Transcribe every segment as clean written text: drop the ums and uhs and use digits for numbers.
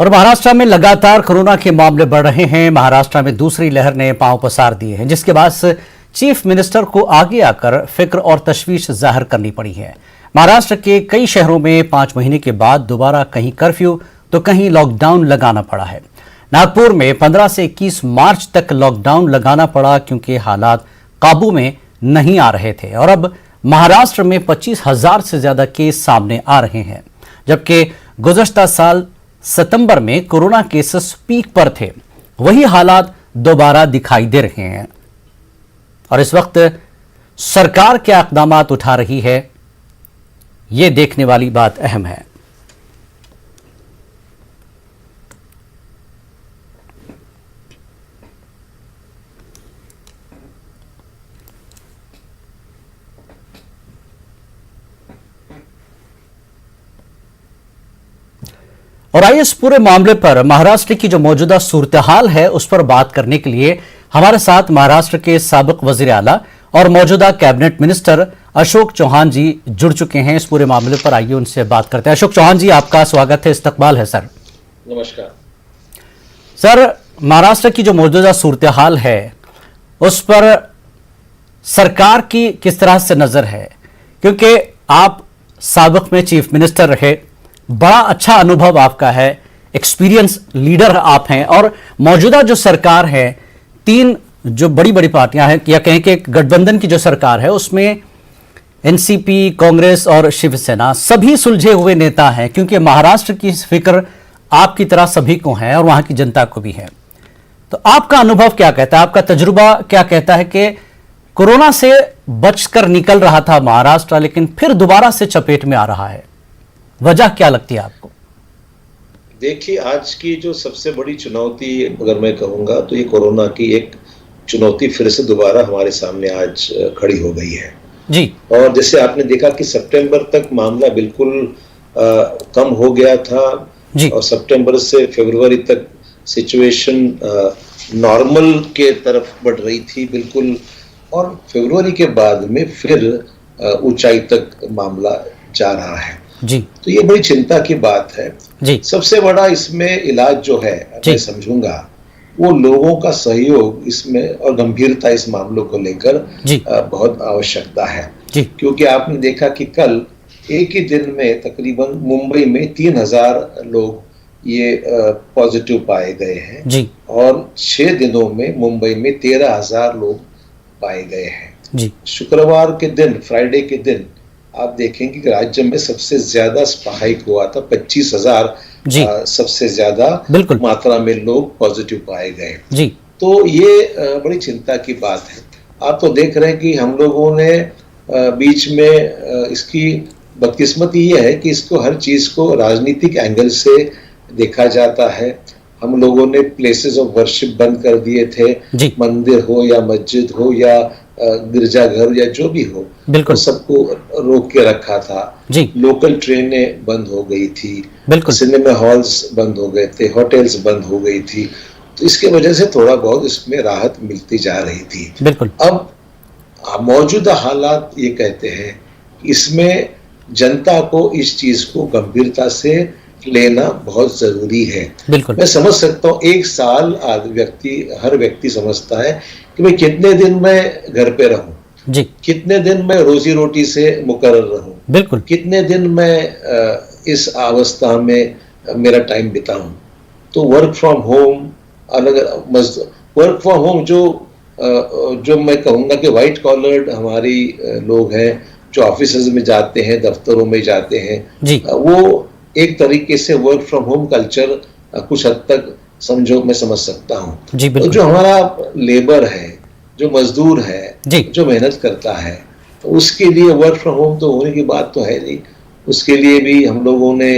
और महाराष्ट्र में लगातार कोरोना के मामले बढ़ रहे हैं। महाराष्ट्र में दूसरी लहर ने पांव पसार दिए हैं, जिसके बाद चीफ मिनिस्टर को आगे आकर फिक्र और तशवीश जाहिर करनी पड़ी है। महाराष्ट्र के कई शहरों में 5 महीने के बाद दोबारा कहीं कर्फ्यू तो कहीं लॉकडाउन लगाना पड़ा है। नागपुर में 15 से 21 मार्च तक लॉकडाउन लगाना पड़ा क्योंकि हालात काबू में नहीं आ रहे थे। और अब महाराष्ट्र में 25,000 से ज्यादा केस सामने आ रहे हैं, जबकि गुज़श्ता साल सितंबर में कोरोना केसेस पीक पर थे। वही हालात दोबारा दिखाई दे रहे हैं और इस वक्त सरकार क्या इक़दाम उठा रही है, ये देखने वाली बात अहम है। और आइए इस पूरे मामले पर महाराष्ट्र की जो मौजूदा सूरत हाल है उस पर बात करने के लिए हमारे साथ महाराष्ट्र के साबिक वजीर आला और मौजूदा कैबिनेट मिनिस्टर अशोक चौहान जी जुड़ चुके हैं। इस पूरे मामले पर आइए उनसे बात करते हैं। अशोक चौहान जी, आपका स्वागत है, इस्तकबाल है सर। नमस्कार सर, महाराष्ट्र की जो मौजूदा सूरत हाल है उस पर सरकार की किस तरह से नजर है, क्योंकि आप साबिक में चीफ मिनिस्टर रहे, बड़ा अच्छा अनुभव आपका है, एक्सपीरियंस लीडर आप हैं और मौजूदा जो सरकार है, 3 जो बड़ी बड़ी पार्टियां हैं या कहें कि गठबंधन की जो सरकार है उसमें एनसीपी, कांग्रेस और शिवसेना सभी सुलझे हुए नेता हैं, क्योंकि महाराष्ट्र की फिक्र आपकी तरह सभी को है और वहां की जनता को भी है। तो आपका अनुभव क्या कहता है, आपका तजुर्बा क्या कहता है कि कोरोना से बचकर निकल रहा था महाराष्ट्र, लेकिन फिर दोबारा से चपेट में आ रहा है, वजह क्या लगती है आपको? देखिए, आज की जो सबसे बड़ी चुनौती अगर मैं कहूंगा तो ये कोरोना की एक चुनौती फिर से दोबारा हमारे सामने आज खड़ी हो गई है जी। और जैसे आपने देखा कि सितंबर तक मामला बिल्कुल कम हो गया था जी। और सितंबर से फरवरी तक सिचुएशन नॉर्मल के तरफ बढ़ रही थी बिल्कुल, और फरवरी के बाद में फिर ऊंचाई तक मामला जा रहा है जी। तो ये बड़ी चिंता की बात है जी। सबसे बड़ा इसमें इलाज जो है मैं समझूंगा वो लोगों का सहयोग इसमें और गंभीरता इस मामलों को लेकर बहुत आवश्यकता है जी। क्योंकि आपने देखा कि कल एक ही दिन में तकरीबन मुंबई में 3,000 लोग ये पॉजिटिव पाए गए हैं जी। और 6 दिनों में मुंबई में 13,000 लोग पाए गए हैं जी। शुक्रवार के दिन, फ्राइडे के दिन आप देखेंगे कि राज्य में सबसे ज्यादा स्पाइक हुआ था, 25,000 सबसे ज्यादा मात्रा में लोग पॉजिटिव पाए गए जी। तो ये बड़ी चिंता की बात है। आप तो देख रहे हैं कि हम लोगों ने बीच में इसकी बदकिस्मती ये है कि इसको हर चीज को राजनीतिक एंगल से देखा जाता है। हम लोगों ने प्लेसेस ऑफ वर्शिप बंद कर दिए थे, मंदिर हो या मस्जिद हो या गिरजाघर या जो भी हो, तो सबको रोक के रखा था जी। लोकल ट्रेनें बंद हो गई थी, सिनेमा हॉल्स बंद हो गए थे, होटल्स बंद हो गई थी, तो इसके वजह से थोड़ा बहुत इसमें राहत मिलती जा रही थी। अब मौजूदा हालात ये कहते हैं इसमें जनता को इस चीज को गंभीरता से लेना बहुत जरूरी है। मैं समझ सकता हूँ, एक साल हर व्यक्ति समझता है कि मैं कितने दिन मैं घर पे रहूं जी, कितने दिन मैं रोजी रोटी से मुकर्रर रहूं, कितने दिन मैं इस अवस्था में मेरा टाइम बिताऊं। तो work from home, work from home जो मैं कहूँगा कि व्हाइट कॉलर्ड हमारी लोग हैं जो ऑफिसेज में जाते हैं, दफ्तरों में जाते हैं जी, वो एक तरीके से वर्क फ्रॉम होम कल्चर कुछ हद तक समझो मैं समझ सकता हूँ। तो जो हमारा लेबर है, जो मजदूर है, जो मेहनत करता है, तो उसके लिए वर्क फ्रॉम होम तो होने की बात तो है नहीं। उसके लिए भी हम लोगों ने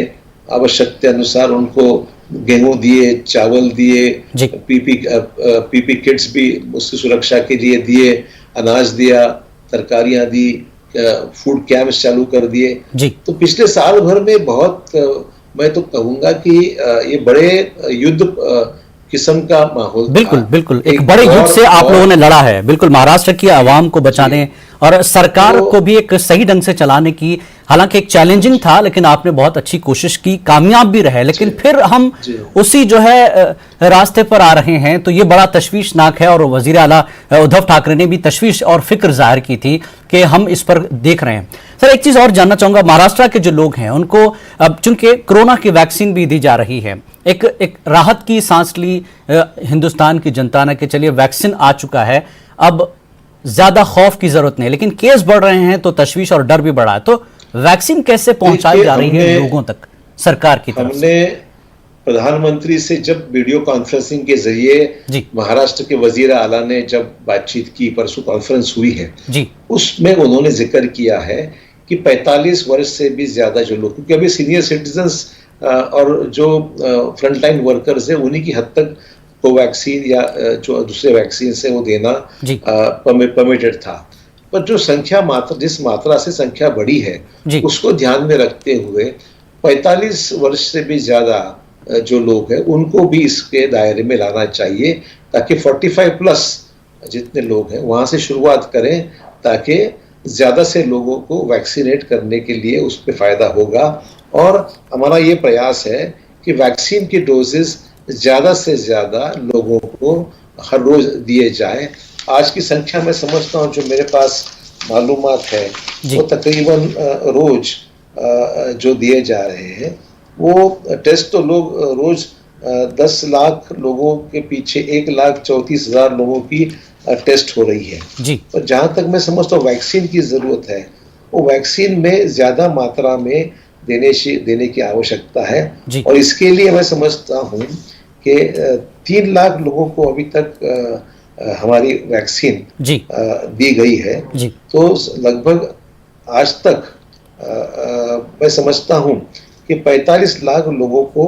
आवश्यकता अनुसार उनको गेहूं दिए, चावल दिए, पीपी किट्स भी उसकी सुरक्षा के लिए दिए, अनाज दिया, तरकारियां दी, फूड कैंप्स चालू कर दिए। तो पिछले साल भर में बहुत मैं तो कहूंगा कि ये बड़े युद्ध किस्म का माहौल बिल्कुल एक बड़े युद्ध से आप लोगों ने लड़ा है। बिल्कुल महाराष्ट्र की आवाम को बचाने और सरकार को भी एक सही ढंग से चलाने की हालांकि एक चैलेंजिंग था, लेकिन आपने बहुत अच्छी कोशिश की, कामयाब भी रहे, लेकिन फिर हम उसी जो है रास्ते पर आ रहे हैं, तो ये बड़ा तशवीशनाक है। और वजीर आला उद्धव ठाकरे ने भी तशवीश और फिक्र जाहिर की थी कि हम इस पर देख रहे हैं। सर, एक चीज और जानना चाहूंगा, महाराष्ट्र के जो लोग हैं उनको अब चूंकि कोरोना की वैक्सीन भी दी जा रही है, एक राहत की सांस ली हिंदुस्तान की जनता ने कि चलिए वैक्सीन आ चुका है, अब ज्यादा खौफ की जरूरत नहीं, लेकिन केस बढ़ रहे हैं तो तशवीश और डर भी बढ़ा है। तो वैक्सीन कैसे पहुंचाई जा रही है लोगों तक सरकार की तरफ से? हमने प्रधानमंत्री से जब वीडियो कॉन्फ्रेंसिंग के जरिए महाराष्ट्र के वजीर आला ने जब बातचीत की, परसों कॉन्फ्रेंस हुई है जी, उसमें उन्होंने जिक्र किया है कि 45 वर्ष से भी ज्यादा जो लोग, क्योंकि अभी सीनियर सिटीजन्स और जो फ्रंटलाइन वर्कर्स है उन्हीं की हद तक कोवैक्सीन या जो दूसरे वैक्सीन से वो देना परमिटेड था। पर जो संख्या जिस मात्रा से संख्या बढ़ी है उसको ध्यान में रखते हुए 45 वर्ष से भी ज्यादा जो लोग हैं उनको भी इसके दायरे में लाना चाहिए, ताकि 45 प्लस जितने लोग हैं वहां से शुरुआत करें, ताकि ज्यादा से लोगों को वैक्सीनेट करने के लिए उस पर फायदा होगा। और हमारा ये प्रयास है कि वैक्सीन की डोजेस ज्यादा से ज्यादा लोगों को हर रोज दिए जाए। आज की संख्या मैं समझता हूँ, जो मेरे पास मालूमात है, वो तकरीबन रोज जो दिए जा रहे हैं, वो टेस्ट तो लोग रोज 10 लाख लोगों के पीछे 1,34,000 लोगों की टेस्ट हो रही है जी। और जहां तक मैं समझता हूँ वैक्सीन की जरूरत है, वो वैक्सीन में ज्यादा मात्रा में देने की आवश्यकता है। और इसके लिए मैं समझता हूँ कि 3 लाख लोगों को अभी तक हमारी वैक्सीन दी गई है जी। तो लगभग आज तक मैं समझता हूँ कि 45 लाख लोगों को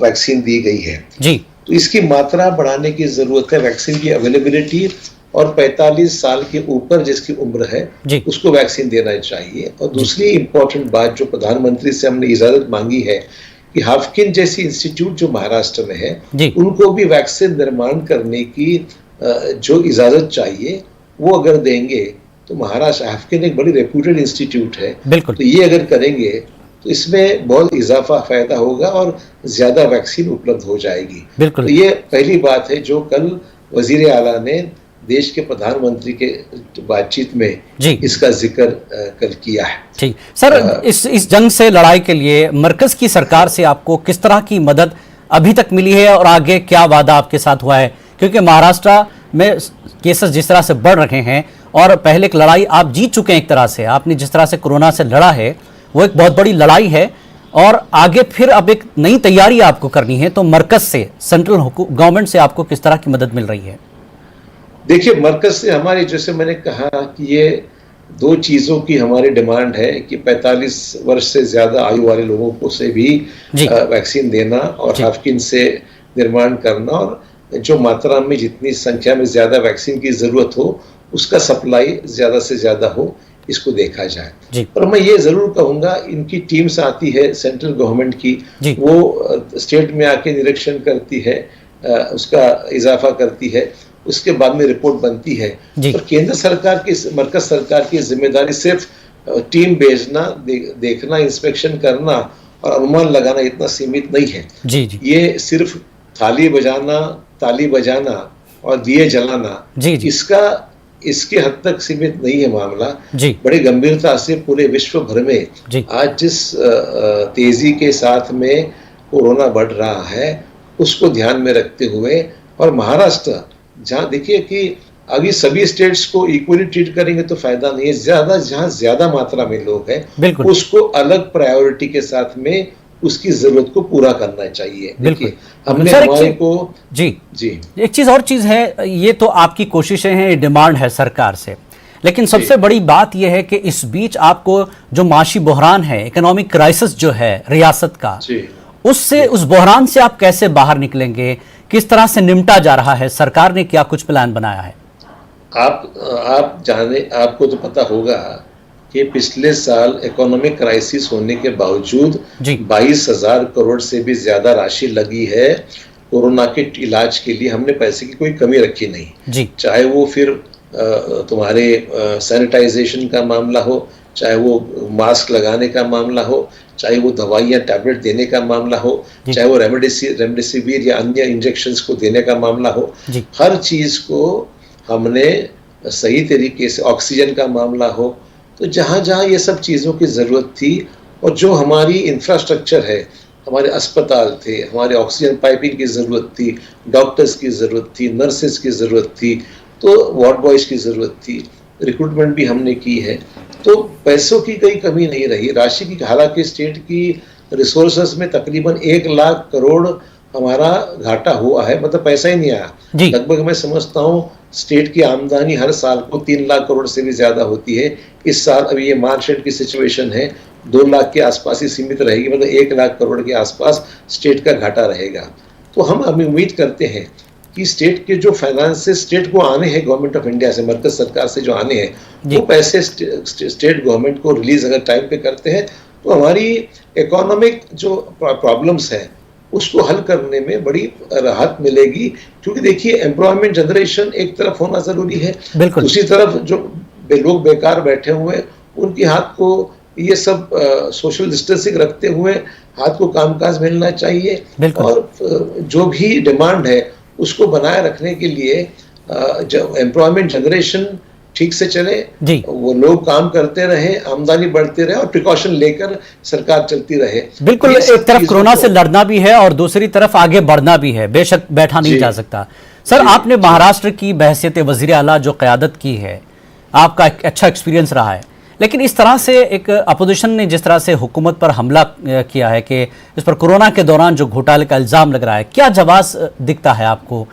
वैक्सीन दी गई है जी। तो इसकी मात्रा बढ़ाने की जरूरत है, वैक्सीन की अवेलेबिलिटी, और 45 साल के ऊपर जिसकी उम्र है उसको वैक्सीन देना चाहिए। और दूसरी इंपॉर्टेंट बात जो प्रधानमंत्री से हमने इजाजत मांगी है कि हाफकिन जैसी इंस्टीट्यूट जो महाराष्ट्र में है उनको भी वैक्सीन निर्माण करने की जो इजाजत चाहिए वो अगर देंगे तो महाराष्ट्र, हाफकिन एक बड़ी रेप्यूटेड इंस्टीट्यूट है, तो ये अगर करेंगे तो इसमें बहुत इजाफा फायदा होगा और ज्यादा वैक्सीन उपलब्ध हो जाएगी। तो ये पहली बात है जो कल वजीर आला ने देश के प्रधानमंत्री के बातचीत में इसका जिक्र कल किया है। ठीक सर, इस जंग से लड़ाई के लिए मरकज की सरकार से आपको किस तरह की मदद अभी तक मिली है और आगे क्या वादा आपके साथ हुआ है? क्योंकि महाराष्ट्र में केसेस जिस तरह से बढ़ रहे हैं और पहले एक लड़ाई आप जीत चुके हैं, एक तरह से आपने जिस तरह से कोरोना से लड़ा है वो एक बहुत बड़ी लड़ाई है, और आगे फिर अब एक नई तैयारी आपको करनी है, तो मरकज से, सेंट्रल गवर्नमेंट से आपको किस तरह की मदद मिल रही है? देखिए, मरकज से हमारी, जैसे मैंने कहा कि ये 2 चीजों की हमारी डिमांड है कि 45 वर्ष से ज्यादा आयु वाले लोगों को से भी वैक्सीन देना और हाफकिन से निर्माण करना, और जो मात्रा में जितनी संख्या में ज्यादा वैक्सीन की जरूरत हो उसका सप्लाई ज्यादा से ज्यादा हो, इसको देखा जाए। पर मैं ये जरूर कहूंगा, इनकी टीम्स आती है सेंट्रल गवर्नमेंट की, वो स्टेट में आके निरीक्षण करती है, उसका इजाफा करती है, उसके बाद में रिपोर्ट बनती है। और केंद्र सरकार की, मरकज सरकार की जिम्मेदारी सिर्फ टीम भेजना, देखना, इंस्पेक्शन करना और अनुमान लगाना इतना सीमित नहीं है। ये सिर्फ ताली बजाना और दिए जलाना इसके हद तक सीमित नहीं है मामला। बड़ी गंभीरता से पूरे विश्व भर में आज जिस तेजी के साथ में कोरोना बढ़ रहा है उसको ध्यान में रखते हुए, और महाराष्ट्र जहाँ देखिए कि अभी सभी स्टेट्स को इक्वली ट्रीट करेंगे तो फायदा नहीं है, जहाँ ज्यादा मात्रा में लोग हैं उसको अलग प्रायोरिटी के साथ में उसकी जरूरत को पूरा करना चाहिए। देखिए, हमने हमारे को जी एक चीज और चीज है, ये तो आपकी कोशिशें हैं, डिमांड है सरकार से, लेकिन सबसे बड़ी बात यह है कि इस बीच आपको जो माशी बहरान है, इकोनॉमिक क्राइसिस जो है रियासत का, उससे, उस बहरान से आप कैसे बाहर निकलेंगे? किस तरह से निपटा जा रहा है? सरकार ने क्या कुछ प्लान बनाया है? आपको तो पता होगा कि पिछले साल इकोनॉमिक क्राइसिस होने के बावजूद 22,000 करोड़ से भी ज्यादा राशि लगी है कोरोना के इलाज के लिए। हमने पैसे की कोई कमी रखी नहीं, चाहे वो फिर तुम्हारे सैनिटाइजेशन का मामला हो, चाहे वो मास्क लगाने का मामला हो, चाहे वो दवाइयाँ टैबलेट देने का मामला हो, चाहे वो रेमडेसिविर या अन्य इंजेक्शंस को देने का मामला हो, हर चीज़ को हमने सही तरीके से, ऑक्सीजन का मामला हो, तो जहाँ जहाँ ये सब चीज़ों की ज़रूरत थी और जो हमारी इंफ्रास्ट्रक्चर है, हमारे अस्पताल थे, हमारे ऑक्सीजन पाइपिंग की ज़रूरत थी, डॉक्टर्स की ज़रूरत थी, नर्सेज की ज़रूरत थी, तो वार्ड बॉयज़ की ज़रूरत थी, रिक्रूटमेंट भी हमने की है, तो पैसों की कोई कमी नहीं रही। राशि की, हालांकि स्टेट की रिसोर्सेस में तकरीबन 1 लाख करोड़ हमारा घाटा हुआ है, मतलब पैसा ही नहीं आया। लगभग मैं समझता हूँ स्टेट की आमदनी हर साल को 3 लाख करोड़ से भी ज़्यादा होती है। इस साल अभी ये मार्च एंड की सिचुएशन है, 2 लाख के आसपास ही सीमित रहेगी, मतलब 1 लाख करोड़ के आसपास स्टेट का घाटा रहेगा। तो हम अभी उम्मीद करते हैं कि स्टेट के जो फाइनेंसेस स्टेट को आने हैं गवर्नमेंट ऑफ इंडिया से, मरकज सरकार से जो आने हैं, वो पैसे स्टेट गवर्नमेंट को रिलीज अगर टाइम पे करते हैं तो हमारी इकोनॉमिक जो प्रॉब्लम्स हैं उसको हल करने में बड़ी राहत मिलेगी। क्योंकि देखिए, एम्प्लॉयमेंट जनरेशन एक तरफ होना जरूरी है, दूसरी तरफ जो लोग बेकार बैठे हुए हैं उनके हाथ को ये सब सोशल डिस्टेंसिंग रखते हुए हाथ को कामकाज मिलना चाहिए, और जो भी डिमांड है उसको बनाए रखने के लिए जब एम्प्लॉयमेंट जनरेशन ठीक से चले, वो लोग काम करते रहे, आमदनी बढ़ती रहे और प्रिकॉशन लेकर सरकार चलती रहे। बिल्कुल, एक तरफ कोरोना से लड़ना भी है और दूसरी तरफ आगे बढ़ना भी है, बेशक बैठा नहीं जा सकता। सर, आपने महाराष्ट्र की बहैसियत वजीर आला जो क़यादत की है, आपका एक अच्छा एक्सपीरियंस रहा है, लेकिन इस तरह से एक अपोजिशन ने जिस तरह से हुकूमत पर हमला किया है कि इस पर कोरोना के दौरान जो घोटाले का इल्ज़ाम लग रहा है, क्या जवाब दिखता है आपको?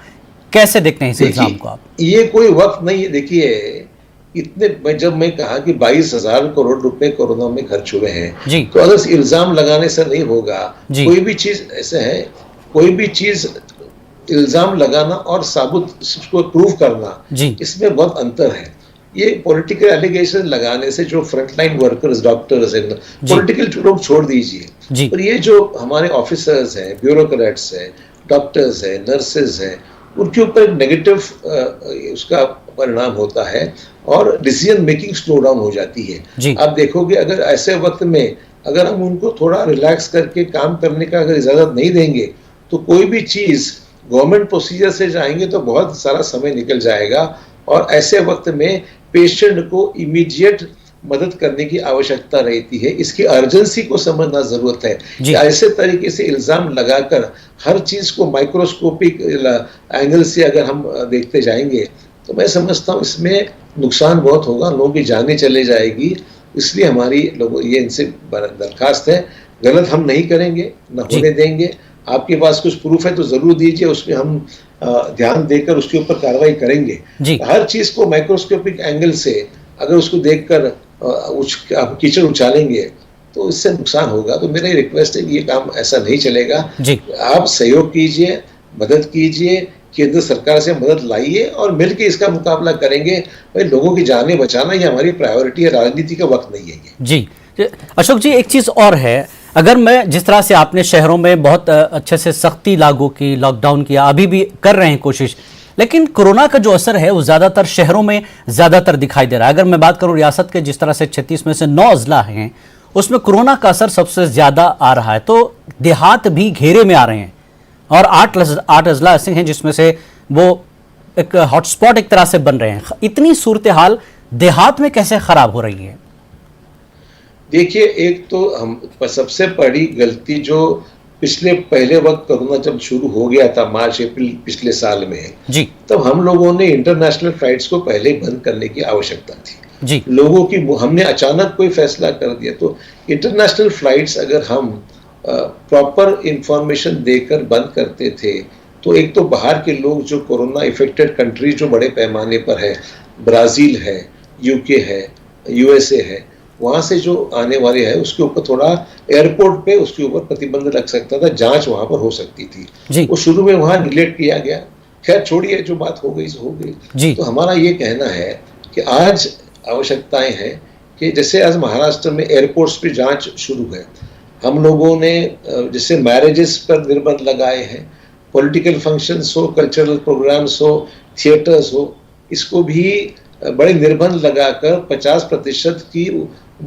कैसे देखते हैं इस इल्ज़ाम को आप? ये कोई वक्त नहीं है। देखिए, इतने, जब मैं कहा कि 22,000 करोड़ रुपए कोरोना में खर्च हुए हैं, तो अगर इल्ज़ाम लगाने से नहीं होगा, कोई भी चीज़ ऐसे है, कोई भी चीज़ इल्ज़ाम लगाना और साबुत उसको प्रूव करना, इसमें बहुत अंतर है। ये पॉलिटिकल एलिगेशन लगाने से जो फ्रंटलाइन वर्कर्स, डॉक्टर्स हैं, पॉलिटिकल लोग छोड़ दीजिए, और ये जो हमारे ऑफिसर्स हैं, ब्यूरोक्रेट्स हैं, डॉक्टर्स हैं, नर्सेज हैं, उनके ऊपर एक नेगेटिव उसका परिणाम होता है और डिसीजन मेकिंग स्लो डाउन हो जाती है। आप देखोगे, अगर ऐसे वक्त में अगर हम उनको थोड़ा रिलैक्स करके काम करने का अगर इजाज़त नहीं देंगे, तो कोई भी चीज़ गवर्नमेंट प्रोसीजर से जाएंगे तो बहुत सारा समय निकल जाएगा, और ऐसे वक्त में पेशेंट को इमीडिएट मदद करने की आवश्यकता रहती है। इसकी अर्जेंसी को समझना जरूरत है कि ऐसे तरीके से इल्जाम लगाकर हर चीज को माइक्रोस्कोपिक एंगल से अगर हम देखते जाएंगे तो मैं समझता हूँ इसमें नुकसान बहुत होगा, लोगों की जानें चले जाएगी। इसलिए हमारी लोगों ये इनसे दरखास्त है, गलत हम नहीं करेंगे, न होने देंगे। आपके पास कुछ प्रूफ है तो जरूर दीजिए, उसमें हम ध्यान देकर उसके ऊपर कार्रवाई करेंगे। हर चीज को माइक्रोस्कोपिक एंगल से अगर उसको देखकर कीचड़ उछालेंगे तो इससे नुकसान होगा। तो मेरा रिक्वेस्ट है कि ये काम ऐसा नहीं चलेगा। आप सहयोग कीजिए, मदद कीजिए, केंद्र सरकार से मदद लाइए और मिलकर इसका मुकाबला करेंगे। भाई, लोगों की जानें बचाना ये हमारी प्रायोरिटी है, राजनीति का वक्त नहीं है ये। जी अशोक जी, एक चीज़ और है, अगर मैं जिस तरह से आपने शहरों में बहुत अच्छे से सख्ती लागू की, लॉकडाउन किया, अभी भी कर रहे हैं कोशिश, लेकिन कोरोना का जो असर है वो ज़्यादातर शहरों में ज़्यादातर दिखाई दे रहा है। अगर मैं बात करूं रियासत के, जिस तरह से 36 में से 9 अजला हैं, उसमें कोरोना का असर सबसे ज़्यादा आ रहा है, तो देहात भी घेरे में आ रहे हैं, और 8 अजला ऐसे हैं जिसमें से वो एक हॉटस्पॉट एक तरह से बन रहे हैं। इतनी सूरत हाल देहात में कैसे ख़राब हो रही है? देखिए, एक तो हम सबसे बड़ी गलती जो पहले वक्त कोरोना जब शुरू हो गया था, मार्च अप्रैल पिछले साल में, तब हम लोगों ने इंटरनेशनल फ्लाइट्स को पहले बंद करने की आवश्यकता थी। लोगों की, हमने अचानक कोई फैसला कर दिया। तो इंटरनेशनल फ्लाइट्स अगर हम प्रॉपर इंफॉर्मेशन देकर बंद करते थे तो एक तो बाहर के लोग जो कोरोना इफेक्टेड कंट्रीज जो बड़े पैमाने पर है, ब्राज़ील है, यूके है, यूएसए है, वहाँ से जो आने वाले हैं उसके ऊपर थोड़ा एयरपोर्ट पे उसके ऊपर प्रतिबंध रख सकता था, जांच वहाँ पर हो सकती थी। वो शुरू में वहाँ निगलेक्ट किया गया। खैर छोड़िए, जो बात हो गई सो हो गई। तो हमारा ये कहना है कि आज आवश्यकताएं हैं कि जैसे आज महाराष्ट्र में एयरपोर्ट्स पे जांच शुरू है, हम लोगों ने जैसे मैरिजेस पर निर्बंध लगाए हैं, पॉलिटिकल फंक्शंस हो, कल्चरल प्रोग्राम्स हो, थिएटर्स हो, इसको भी बड़े निर्बंध लगाकर 50% की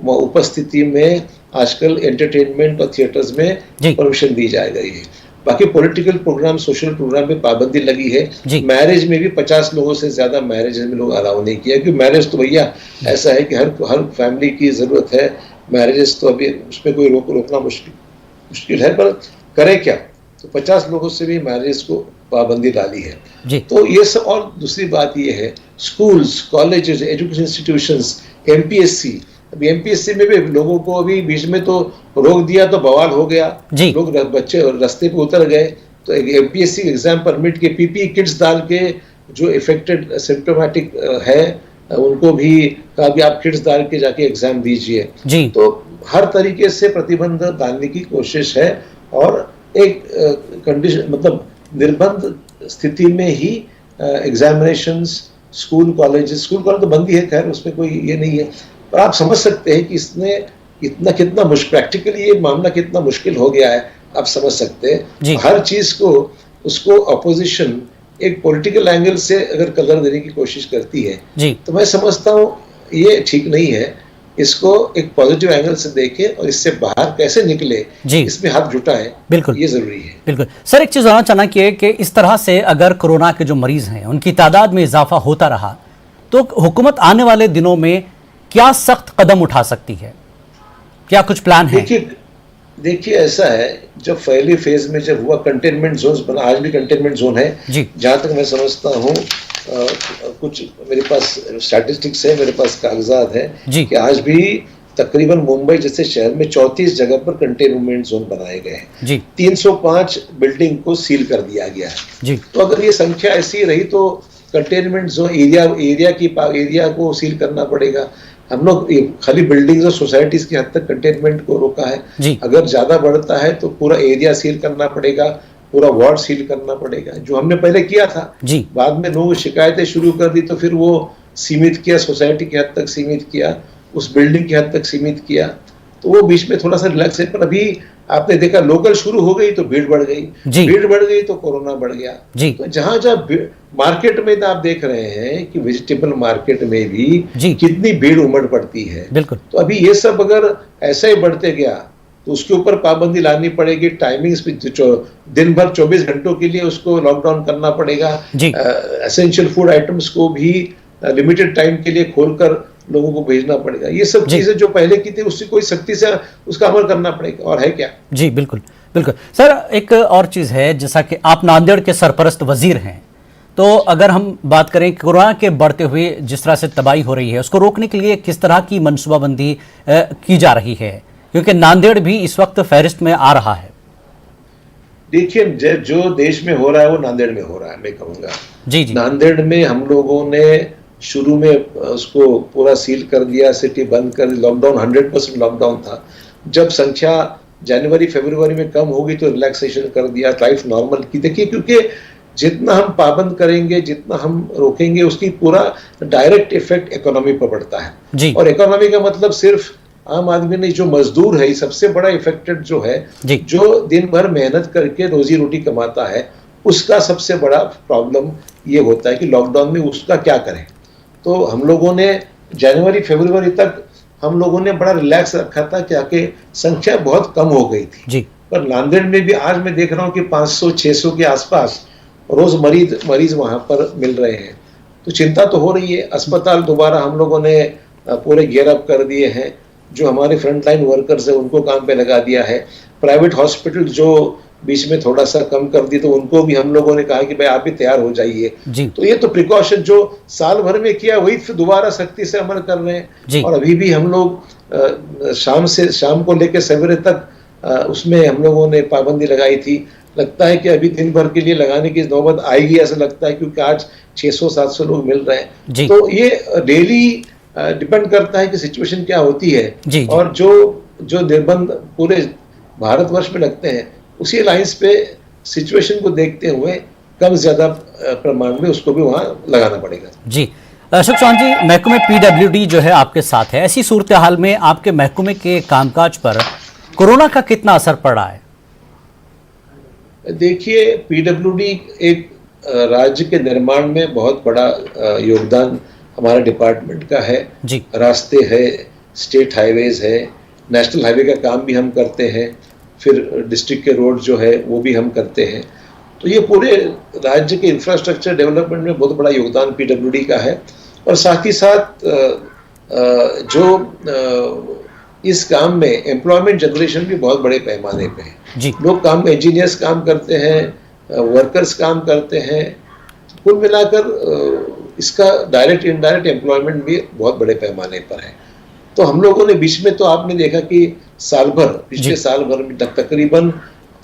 उपस्थिति में आजकल एंटरटेनमेंट और थिएटर्स में परमिशन दी जा गई है। बाकी पॉलिटिकल प्रोग्राम, सोशल प्रोग्राम में पाबंदी लगी है। मैरिज में भी 50 लोगों से ज्यादा मैरिज में लोग अलाउ नहीं किया, क्योंकि मैरिज तो भैया ऐसा है कि हर फैमिली की जरूरत है। मैरिजेस तो अभी उसमें कोई रोकना मुश्किल है, पर करे क्या? तो 50 लोगों से भी मैरिज को पाबंदी डाली है। तो ये सब, और दूसरी बात ये है, schools, colleges, education institutions, MPSC, अभी एमपीएससी में भी लोगों को अभी बीच में तो रोक दिया तो बवाल हो गया, लोग बच्चे रास्ते पे उतर गए। तो एमपीएससी एग्जाम परमिट के पीपी किट्स डाल के जो इफेक्टेड सिम्टोमेटिक है उनको भी कहा कि आप किट्स डाल के जाके एग्जाम दीजिए। तो हर तरीके से प्रतिबंध डालने की कोशिश है, और एक कंडीशन, मतलब निर्बंध स्थिति में ही एग्जामिनेशंस, स्कूल कॉलेज तो बंद ही है, खैर उसमें कोई ये नहीं है, पर आप समझ सकते हैं कि इसने कितना प्रैक्टिकली ये मामला कितना मुश्किल हो गया है। आप समझ सकते हैं हर चीज को, उसको अपोजिशन एक पॉलिटिकल एंगल से अगर कलर देने की कोशिश करती है तो मैं समझता हूँ ये ठीक नहीं है। इसको एक पॉजिटिव एंगल से देखें और इससे बाहर कैसे निकले, इसमें हाथ जुटाएं, बिल्कुल ये जरूरी है। बिल्कुल सर, एक चीज जानना चाहिए कि इस तरह से अगर कोरोना के जो मरीज हैं उनकी तादाद में इजाफा होता रहा तो हुकूमत आने वाले दिनों में क्या सख्त कदम उठा सकती है? क्या कुछ प्लान है? देखिए ऐसा है, जब पहली फेज में जब हुआ कंटेनमेंट जोन्स बना, आज भी कंटेनमेंट जोन है जहां तक मैं समझता हूँ। कुछ मेरे पास स्टैटिस्टिक्स है, मेरे पास कागजात है कि आज भी तकरीबन मुंबई जैसे शहर में 34 जगह पर कंटेनमेंट जोन बनाए गए हैं। 305 बिल्डिंग को सील कर दिया गया है। तो अगर ये संख्या ऐसी रही तो कंटेनमेंट जोन एरिया को सील करना पड़ेगा। हम लोग खाली बिल्डिंग्स और सोसाइटीज की हद तक कंटेनमेंट को रोका है, अगर ज्यादा बढ़ता है तो पूरा एरिया सील करना पड़ेगा, पूरा वार्ड सील करना पड़ेगा, जो हमने पहले किया था। बाद में लोगों शिकायतें शुरू कर दी तो फिर वो सीमित किया, सोसाइटी की हद तक सीमित किया, उस बिल्डिंग की हद तक सीमित किया, तो वो बीच में थोड़ा सा रिलैक्स है। पर अभी आपने देखा लोकल शुरू हो गई तो भीड़ बढ़ गई, भीड़ बढ़ गई तो कोरोना बढ़ गया। तो जहां मार्केट में तो आप देख रहे हैं कि वेजिटेबल मार्केट में भी कितनी भीड़ उमड़ पड़ती है। बिल्कुल। तो अभी ये सब अगर ऐसा ही बढ़ते गया तो उसके ऊपर पाबंदी लानी पड़ेगी। टाइमिंग्स पे दिन भर 24 घंटों के लिए उसको लॉकडाउन करना पड़ेगा। एसेंशियल फूड आइटम्स को भी लिमिटेड टाइम के लिए खोलकर लोगों को भेजना पड़ेगा। ये सब चीजें जो पहले की थी उससे कोई सख्ती से उसका अमल करना पड़ेगा, और है क्या? जी बिल्कुल बिल्कुल। सर एक और चीज है, जैसा कि आप नांदेड़ के सरपरस्त वजीर हैं, तो अगर हम बात करें कोरोना के बढ़ते हुए जिस तरह से तबाही हो रही है उसको रोकने के लिए किस तरह की मनसूबाबंदी की जा रही है, क्योंकि नांदेड़ भी इस वक्त फहरिस्त में आ रहा है? देखिए जो देश में हो रहा है वो नांदेड़ में हो रहा है, मैं कहूँगा। नांदेड़ में हम लोगों ने शुरू में उसको पूरा सील कर दिया, सिटी बंद कर दी, लॉकडाउन 100% लॉकडाउन था। जब संख्या जनवरी फरवरी में कम होगी तो रिलैक्सेशन कर दिया, लाइफ नॉर्मल की। देखिए क्योंकि जितना हम पाबंद करेंगे, जितना हम रोकेंगे, उसकी पूरा डायरेक्ट इफेक्ट इकोनॉमी पर पड़ता है। और इकोनॉमी का मतलब सिर्फ आम आदमी नहीं, जो मजदूर है सबसे बड़ा इफेक्टेड जो है, जो दिन भर मेहनत करके रोजी रोटी कमाता है, उसका सबसे बड़ा प्रॉब्लम ये होता है कि लॉकडाउन में उसका क्या करें। तो हम लोगों ने जनवरी फरवरी तक हम लोगों ने बड़ा रिलैक्स रखा था, क्या कि संख्या बहुत कम हो गई थी। पर नांदेड़ में भी आज मैं देख रहा हूँ कि 500-600 के आसपास रोज मरीज वहां पर मिल रहे हैं। तो चिंता तो हो रही है। अस्पताल दोबारा हम लोगों ने पूरे घेरअप कर दिए हैं, जो हमारे फ्रंटलाइन वर्कर्स है उनको काम पे लगा दिया है। प्राइवेट हॉस्पिटल जो बीच में थोड़ा सा कम कर दी तो उनको भी हम लोगों ने कहा कि भाई आप भी तैयार हो जाइए। तो ये तो प्रिकॉशन जो साल भर में किया वही दोबारा सख्ती से अमल कर रहे हैं। और अभी भी हम लोग शाम को लेकर सवेरे तक उसमें हम लोगों ने पाबंदी लगाई थी। लगता है कि अभी दिन भर के लिए लगाने की नौबत आएगी, ऐसा लगता है, क्योंकि आज 600-700 लोग मिल रहे हैं। तो ये डेली डिपेंड करता है कि सिचुएशन क्या होती है। और जो निर्बंध पूरे भारतवर्ष में लगते हैं उसी लाइंस पे सिचुएशन को देखते हुए कम ज्यादा प्रमाण में उसको भी वहां लगाना पड़ेगा। जी अशोक चौहान जी, महकमे पीडब्ल्यूडी जो है आपके साथ है, ऐसी सूरत हाल में आपके महकमे के कामकाज पर कोरोना का कितना असर पड़ रहा है? देखिए पीडब्ल्यूडी एक राज्य के निर्माण में बहुत बड़ा योगदान हमारे डिपार्टमेंट का है जी। रास्ते है, स्टेट हाईवेज है, नेशनल हाईवे का काम भी हम करते हैं, फिर डिस्ट्रिक्ट के रोड जो है वो भी हम करते हैं। तो ये पूरे राज्य के इंफ्रास्ट्रक्चर डेवलपमेंट में बहुत बड़ा योगदान पीडब्ल्यूडी का है। और साथ ही साथ जो इस काम में एम्प्लॉयमेंट जनरेशन भी बहुत बड़े पैमाने पे है। लोग काम, इंजीनियर्स काम करते हैं, वर्कर्स काम करते हैं, कुल मिलाकर इसका डायरेक्ट इनडायरेक्ट एम्प्लॉयमेंट भी बहुत बड़े पैमाने पर है। तो हम लोगों ने बीच में तो आपने देखा कि साल भर, पिछले साल भर में तकरीबन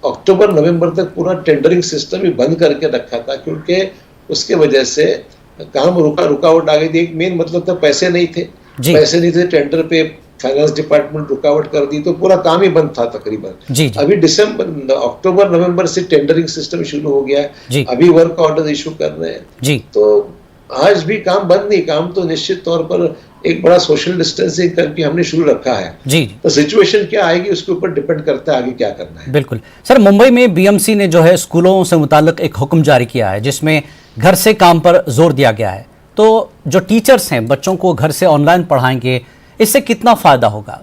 अक्टूबर नवंबर तक पूरा टेंडरिंग सिस्टम ही बंद करके रखा था, क्योंकि उसके वजह से काम रुकावट आ गई थी। एक मेन मतलब था पैसे नहीं थे, टेंडर पे फाइनेंस डिपार्टमेंट रुकावट कर दी, तो पूरा काम ही बंद था तकरीबन। अभी अक्टूबर नवंबर से टेंडरिंग सिस्टम शुरू हो गया है, अभी वर्क ऑर्डर इशू कर रहे हैं। तो आज भी काम बंद नहीं, काम तो निश्चित तौर पर एक बड़ा सोशल डिस्टेंसिंग करके हमने शुरू रखा है। जी। तो सिचुएशन क्या आएगी उसके ऊपर डिपेंड करता है आगे क्या करना है। बिल्कुल सर, मुंबई में बीएमसी ने जो है स्कूलों से मुताल्लिक एक हुक्म जारी किया है जिसमें घर से काम पर जोर दिया गया है। तो जो टीचर्स हैं बच्चों को घर से ऑनलाइन पढ़ाएंगे, इससे कितना फायदा होगा?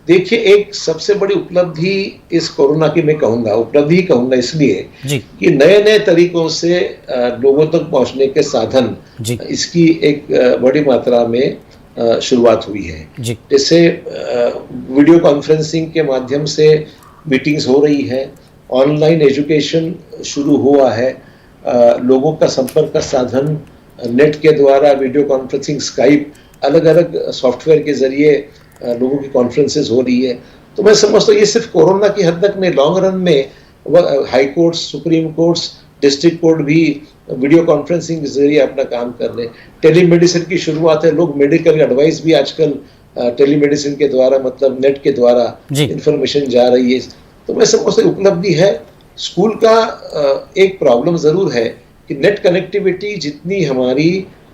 देखिए, एक सबसे बड़ी उपलब्धि इस कोरोना की मैं कहूंगा, उपलब्धि कहूंगा इसलिए कि नए नए तरीकों से लोगों तक पहुंचने के साधन, इसकी एक बड़ी मात्रा में शुरुआत हुई है। जैसे वीडियो कॉन्फ्रेंसिंग के माध्यम से मीटिंग्स हो रही है, ऑनलाइन एजुकेशन शुरू हुआ है, लोगों का संपर्क का साधन नेट के द्वारा, वीडियो कॉन्फ्रेंसिंग, स्काइप, अलग अलग सॉफ्टवेयर के जरिए लोगों की कॉन्फ्रेंसेस हो रही है। तो मैं समझता हूँ ये सिर्फ कोरोना की हद तक नहीं, लॉन्ग रन में high courts, supreme courts, district court भी वीडियो कॉन्फ्रेंसिंग के जरिए अपना काम कर रहे हैं। टेलीमेडिसिन की शुरुआत है, लोग मेडिकल एडवाइस भी आजकल टेलीमेडिसिन के द्वारा, मतलब नेट के द्वारा इंफॉर्मेशन जा रही है। तो मैं समझता हूँ उपलब्धि है। स्कूल का एक प्रॉब्लम जरूर है कि नेट कनेक्टिविटी जितनी हमारी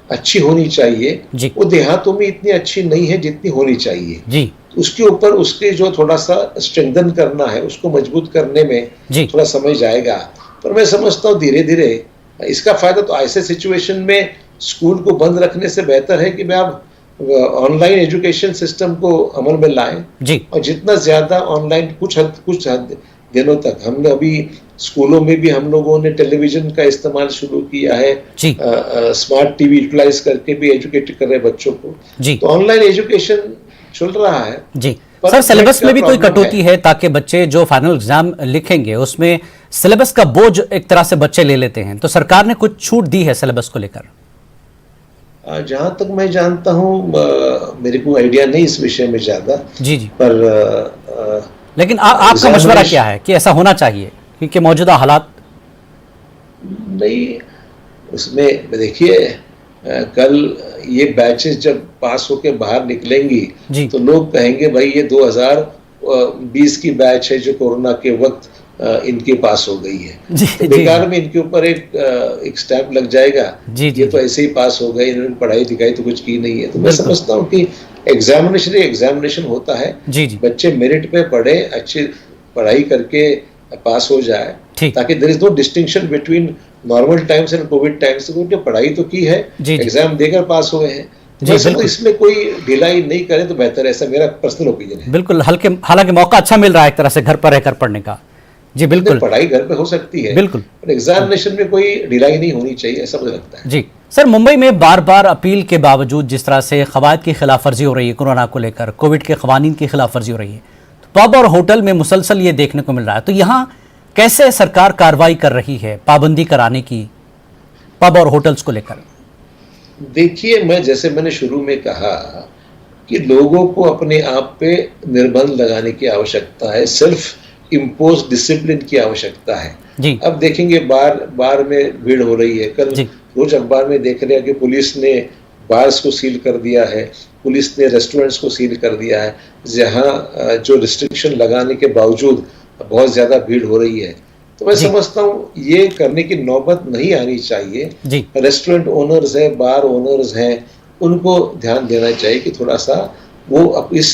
अच्छी होनी चाहिए वो देहातों में इतनी अच्छी नहीं है जितनी होनी चाहिए जी। उसके ऊपर उसके जो थोड़ा सा स्ट्रेंथन करना है, उसको मजबूत करने में थोड़ा समय जाएगा। पर मैं समझता हूँ धीरे धीरे इसका फायदा तो ऐसे सिचुएशन में स्कूल को बंद रखने से बेहतर है कि मैं आप ऑनलाइन एजुकेशन सिस्टम को अमल में लाएं। और जितना ज्यादा ऑनलाइन, कुछ हद दिनों तक हमने अभी स्कूलों में भी हम लोगों ने टेलीविजन का इस्तेमाल शुरू किया है, स्मार्ट टीवी यूटिलाइज करके भी एजुकेट कर रहे बच्चों को। तो ऑनलाइन एजुकेशन चल रहा है जी। सर, सिलेबस में भी कोई कटौती है ताकि बच्चे जो फाइनल एग्जाम लिखेंगे उसमें सिलेबस का बोझ एक तरह से बच्चे ले लेते हैं, तो सरकार ने कुछ छूट दी है सिलेबस को लेकर? जहां तक मैं जानता हूं, मेरे को आइडिया नहीं इस विषय में ज्यादा जी, पर लेकिन आपका मशवरा क्या है कि ऐसा होना चाहिए क्योंकि मौजूदा हालात? नहीं, उसमें देखिए, कल ये बैचेस जब पास होके बाहर निकलेंगी तो लोग कहेंगे भाई ये 2020 की बैच है जो कोरोना के वक्त इनके पास हो गई है। तो बेकार में इनके ऊपर एक स्टैम्प लग जाएगा, ये तो ऐसे ही पास हो गए, इन्होंने पढ़ाई लिखाई तो कुछ की नहीं है। तो मैं समझता हूँ कि एग्जामिनेशन होता है, बच्चे मेरिट पे पढ़े, अच्छी पढ़ाई करके पास हो जाए, ताकि there is no distinction between normal times and covid times. तो पढ़ाई तो की है, एग्जाम देकर पास हुए हैं, तो इसमें कोई ढिलाई नहीं करे तो बेहतर है, ऐसा मेरा पर्सनल ओपिनियन है। बिल्कुल, हालांकि मौका अच्छा मिल रहा है एक तरह से घर पर रहकर पढ़ने का। जी बिल्कुल, पढ़ाई घर पे हो सकती है बिल्कुल, एग्जामिनेशन में कोई ढिलाई नहीं होनी चाहिए, ऐसा मुझे लगता है। जी सर, मुंबई में बार बार अपील के बावजूद जिस तरह से क़वायद की खिलाफ वर्जी हो रही है, कोरोना को लेकर, कोविड के क़वानीन की खिलाफ वर्जी हो रही है, तो पब और होटल में मुसलसल ये देखने को मिल रहा है। तो यहाँ कैसे सरकार कार्रवाई कर रही है पाबंदी कराने की पब और होटल्स को लेकर? देखिए, जैसे मैंने शुरू में कहा कि लोगों को अपने आप पे निर्बंध लगाने की आवश्यकता है, सेल्फ इम्पोज डिसिप्लिन की आवश्यकता है जी। अब देखेंगे बार में भीड़ हो रही है, कल रोज अखबार में देख रहे हैं कि पुलिस ने बार्स को सील कर दिया है, पुलिस ने रेस्टोरेंट्स को सील कर दिया है, जहां जो रिस्ट्रिक्शन लगाने के बावजूद बहुत ज्यादा भीड़ हो रही है। तो मैं समझता हूँ ये करने की नौबत नहीं आनी चाहिए। रेस्टोरेंट ओनर्स हैं, बार ओनर्स हैं, उनको ध्यान देना चाहिए कि थोड़ा सा वो इस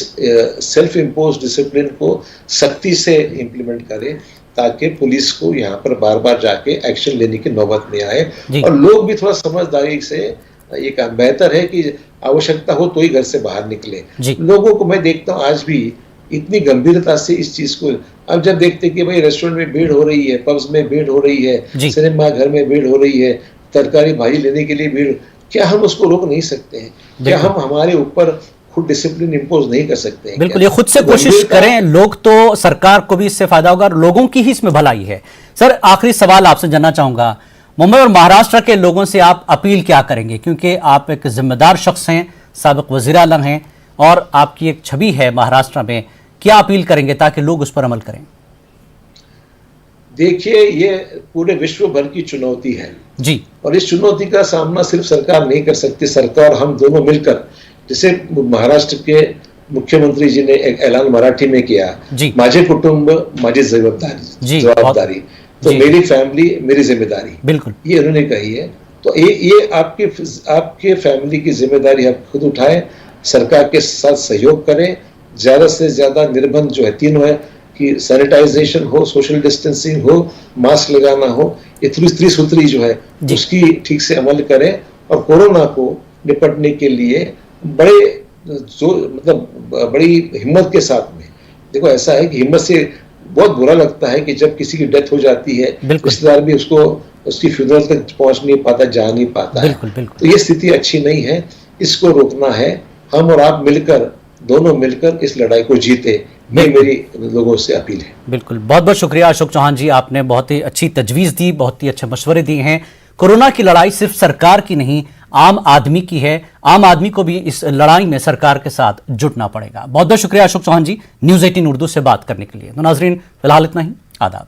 सेल्फ इम्पोज डिसिप्लिन को सख्ती से इम्प्लीमेंट करें, ताकि पुलिस को यहाँ पर बार बार जाके एक्शन लेने की नौबत नहीं आए और लोग भी थोड़ा समझदारी से ये काम बेहतर है कि आवश्यकता हो तो ही घर से बाहर निकले। लोगों को मैं देखता हूँ आज भी इतनी गंभीरता से इस चीज को, अब जब देखते कि भाई रेस्टोरेंट में भीड़ हो रही है, पब्स में भीड़ हो रही है, सिनेमा घर में भीड़ हो रही है, तरकारी भाजी लेने के लिए भीड़, क्या हम उसको रोक नहीं सकते हैं? क्या हम हमारे ऊपर खुद डिसिप्लिन इंपोज नहीं कर सकते हैं? बिल्कुल, ये खुद से कोशिश करें लोग, तो सरकार को भी इससे फायदा होगा और लोगों की ही इसमें भलाई है। सर, आखिरी सवाल आपसे जानना चाहूंगा, मुंबई और महाराष्ट्र के लोगों से आप अपील क्या करेंगे, क्योंकि आप एक जिम्मेदार शख्स हैं, साबिक वज़ीर आलम हैं और आपकी एक छवि है महाराष्ट्र में, क्या अपील करेंगे ताकि लोग उस पर अमल करें? देखिए, ये पूरे विश्व भर की चुनौती है जी, और इस चुनौती का सामना सिर्फ सरकार नहीं कर सकती, सरकार हम दोनों मिलकर, जैसे महाराष्ट्र के मुख्यमंत्री जी ने एक ऐलान मराठी में किया, माझे कुटुंब माझी जवाबदारी, तो मेरी फैमिली मेरी जिम्मेदारी, बिल्कुल ये उन्होंने कही है। तो ये आपके फैमिली की जिम्मेदारी आप खुद उठाएं, सरकार के साथ सहयोग करें, ज्यादा से ज्यादा निर्बंध जो है तीनों है कि सैनिटाइजेशन हो, सोशल डिस्टेंसिंग हो, मास्क लगाना हो, ये त्रिसूत्री जो है उसकी ठीक से अमल करें और कोरोना को निपटने के लिए बड़ी हिम्मत के साथ में, देखो ऐसा है कि हिम्मत से बहुत बुरा लगता है कि जब किसी की डेथ हो जाती है, रिश्तेदार भी उसकी फ्यूनरल तक पहुंच नहीं पाता, जा नहीं पाता है। तो ये स्थिति अच्छी नहीं है, इसको रोकना है। हम और आप मिलकर, दोनों मिलकर इस लड़ाई को जीते, ये मेरी लोगों से अपील है। बिल्कुल, बहुत बहुत शुक्रिया अशोक चौहान जी, आपने बहुत ही अच्छी तजवीज़ दी, बहुत ही अच्छे मशवरे दिए हैं। कोरोना की लड़ाई सिर्फ सरकार की नहीं, आम आदमी की है। आम आदमी को भी इस लड़ाई में सरकार के साथ जुटना पड़ेगा। बहुत बहुत शुक्रिया अशोक चौहान जी, न्यूज़ 18 उर्दू से बात करने के लिए। तो नाजरीन, फिलहाल इतना ही, आदाब।